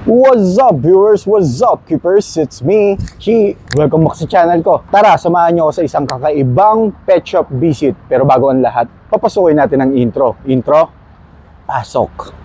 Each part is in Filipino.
What's up viewers? What's up keepers? It's me, Chi. Welcome back sa channel ko. Tara, samahan nyo ako sa isang kakaibang pet shop visit. Pero bago ang lahat, papasukin natin ang intro. Intro, pasok!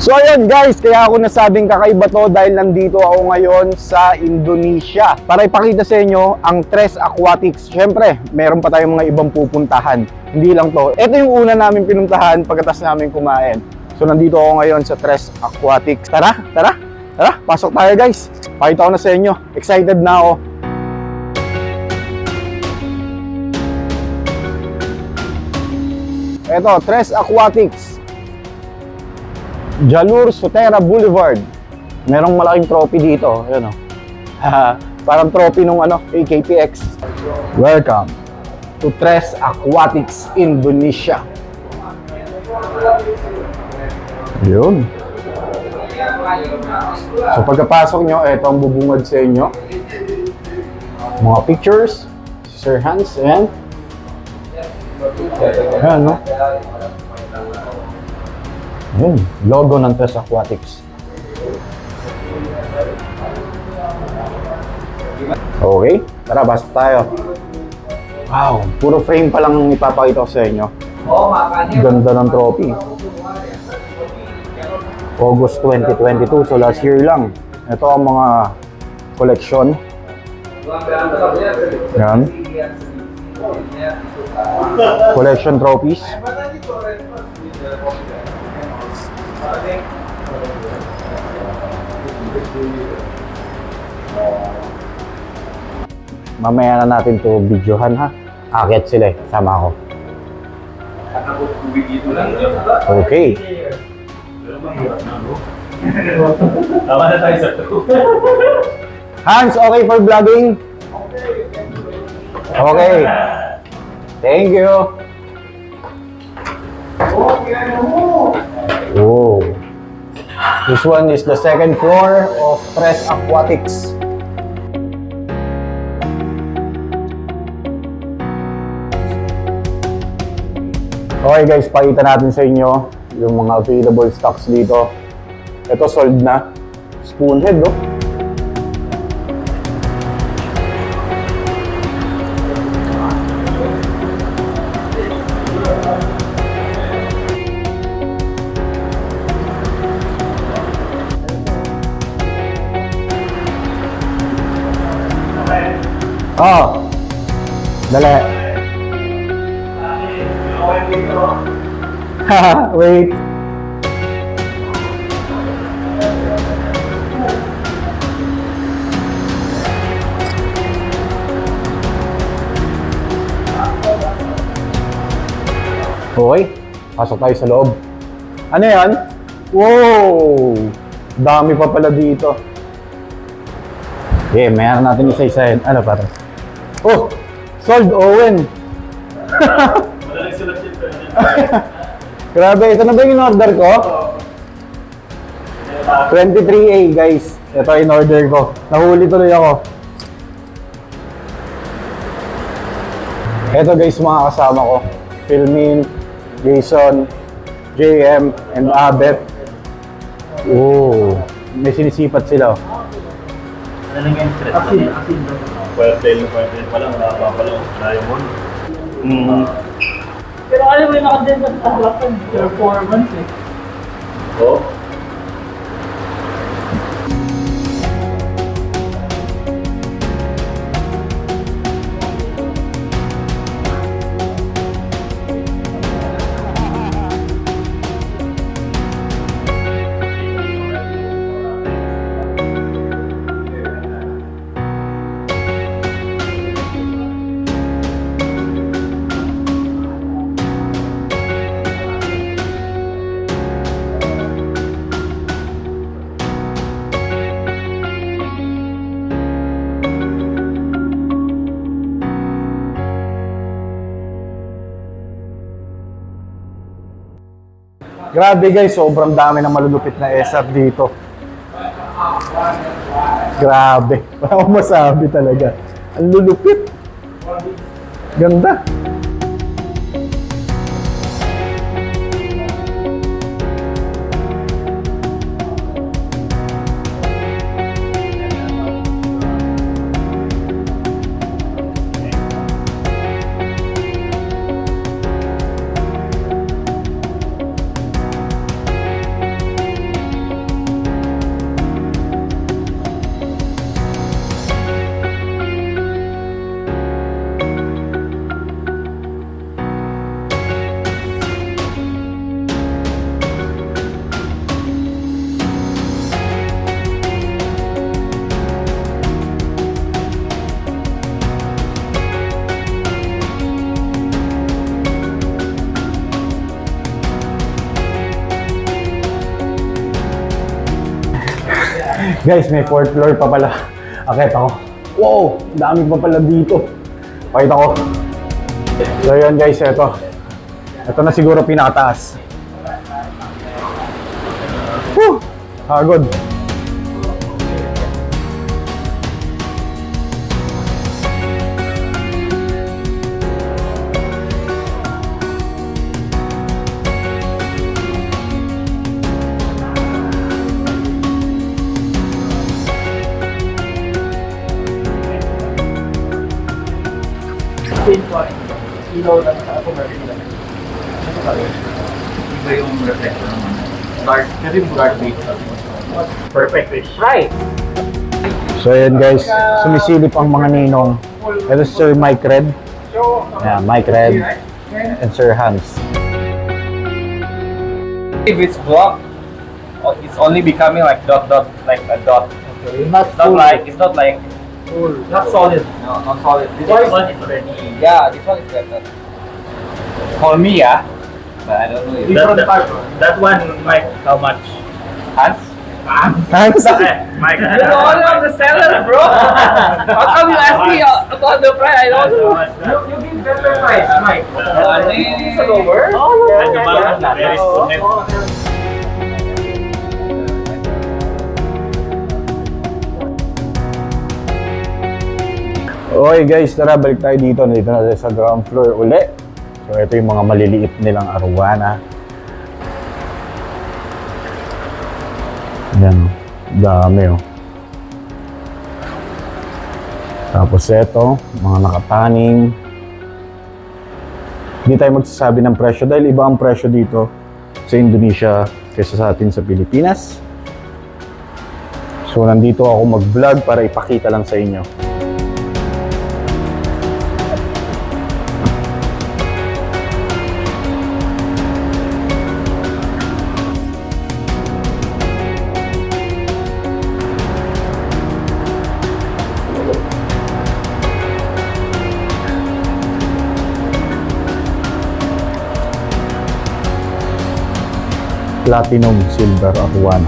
So ayun guys, kaya ako nasabing kakaiba to dahil nandito ako ngayon sa Indonesia para ipakita sa inyo ang Tres Aquatics. Siyempre, meron pa tayong mga ibang pupuntahan. Hindi lang to. Ito yung una namin pinuntahan pagkatapos namin kumain. So nandito ako ngayon sa Tres Aquatics. Tara, pasok tayo guys. Pakita ko na sa inyo. Excited na ako. Ito, Tres Aquatics. Jalur Sutera Boulevard. Merong malaking trophy dito. Ayan o. Parang trophy nung AKPX. Welcome to Tres Aquatics, Indonesia. Yun. So pagkapasok nyo, ito ang bubungad sa inyo. Mga pictures. Sir Hans. Ayan. Ayan no. Logo ng Tres Aquatics. Okay, tara, basta tayo. Wow, puro frame pa lang ipapakita ko sa inyo. Ganda ng trophy. August 2022, so last year lang. Ito ang mga collection. Yan. Collection trophies. Mamaya na natin to videohan ha. Akit sila eh, sama ako. Okay. Tama na tayo sa to. Hans, okay for vlogging? Okay. Thank you. Oh. This one is the second floor of Tres Aquatics. Okay guys, pakita natin sa inyo yung mga available stocks dito. Ito sold na. Spoonhead, no? Oh, dali. Wait. Okay, pasok tayo sa loob. Ano yan? Wow! Dami pa pala dito. Okay, mayroon natin isa-isa. Ano para? Oh! Sold Owen! Madaling sulat yun. Grabe, ito na ba yung in-order ko? 23A guys. Ito in-order ko. Nahuli tuloy ako. Ito guys, mga kasama ko. Philmin, Jason, JM, and Abet. Oh, may sinisipat sila. Ano nga yung stress? Asin. Pwede pa lang. Wala pa lang. Diamond. Pero alam mo yung nakadenta sa harapan, performance eh. Oh. Grabe guys, sobrang dami ng malulupit na SR dito. Grabe. Wala akong masabi talaga. Ang lulupit. Ganda. Guys, may 4th floor pa pala. Akit ako. Wow! Ang dami pa pala dito. Pakita ko. So yun guys, ito. Ito na siguro pinakataas. Woo! Hagod. Same point. Ilaw lang sa commercial lang. Iba yung reflection naman. Dark, kasi yung dark beach. Perfect fish. Right. So yun guys, sumisilip ang mga ninong. Ito si Sir Mike Red. Yeah, Mike Red and Sir Hans. If it's blocked, it's only becoming like dot, like a dot. Okay. Not It's not like full. Not solid. no, not solid. This Why is one is already. Yeah, this one is better. For me, yeah, but I don't know. If Different type. That one, Mike, how much? Hans? Hans? Mike. You're the owner of the seller, bro. How come you ask me about the price? I don't know. You give better price, Mike. It's lower. Very smooth. Okay guys, tara balik tayo dito. Nandito na tayo sa ground floor uli. So ito yung mga maliliit nilang arwana. Yan, dami oh. Tapos ito, mga nakataning. Hindi tayo magsasabi ng presyo dahil iba ang presyo dito sa Indonesia kaysa sa atin sa Pilipinas. So nandito ako mag-vlog para ipakita lang sa inyo. Platinum Silver Arwana.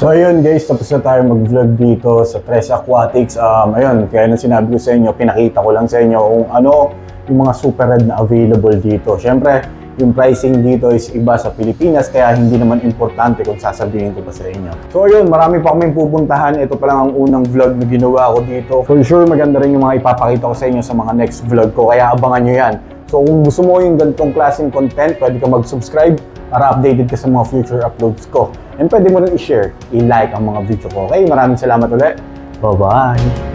So ayun guys, tapos na tayo mag-vlog dito sa Tres Aquatics. Ayun, kaya nung sinabi ko sa inyo, pinakita ko lang sa inyo kung ano yung mga super red na available dito. Siyempre, yung pricing dito is iba sa Pilipinas, kaya hindi naman importante kung sasabihin ko pa sa inyo. So ayun, marami pa kaming pupuntahan. Ito pa lang ang unang vlog na ginawa ko dito. For sure, maganda rin yung mga ipapakita ko sa inyo sa mga next vlog ko, kaya abangan nyo yan. So kung gusto mo yung ganitong klaseng content, pwede ka mag-subscribe para updated ka sa mga future uploads ko. And pwede mo rin i-share, i-like ang mga video ko. Okay, maraming salamat ulit. Bye-bye!